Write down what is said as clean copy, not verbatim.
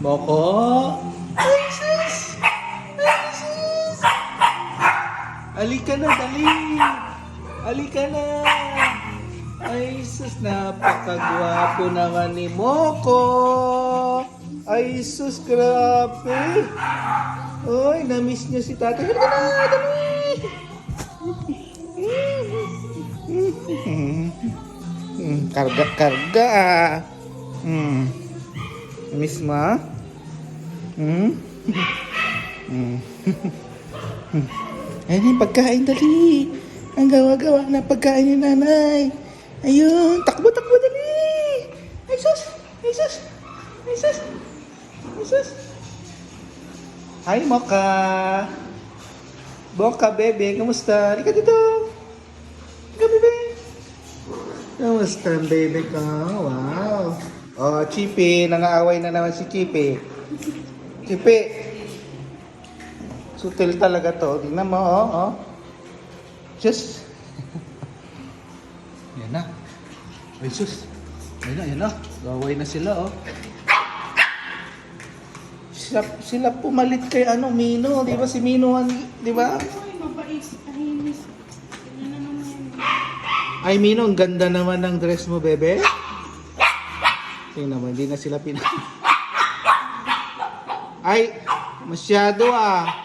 Moko? Ay, sus! Ay, sus! Halika na, dali! Halika na! Ay, sus! Napakagwapo naman ni Moko! Ay, sus! Grabe! Uy, na-miss niyo si tatay. Halika na, dali! Karga-karga ah. Miss mo? Ayun yung pagkain, dali. Ang gawa-gawa na pagkain ni nanay. Ayun, takbo-takbo, dali. Ay sus, ay sus, ay sus, ay sus. Hi, Mocha. Mocha, bebe, kamusta? Ika dito. Ika, bebe. Kamusta, bebe ka? Wow. Oh, Chippy, nangaaway na naman si Chippy. Chippy. Sutil talaga to. Tingnan mo, oh. Just. Yan na. Ay, sus. Yan na. Gaway na sila, oh. Sila pumalit kay Mino. Di ba si Mino, di ba? Ay, mabait. Tahimik. Tingnan na naman. Ay, Mino, ang ganda naman ng dress mo, bebe. Tingnan mo, hindi na sila Ay, masyado ah.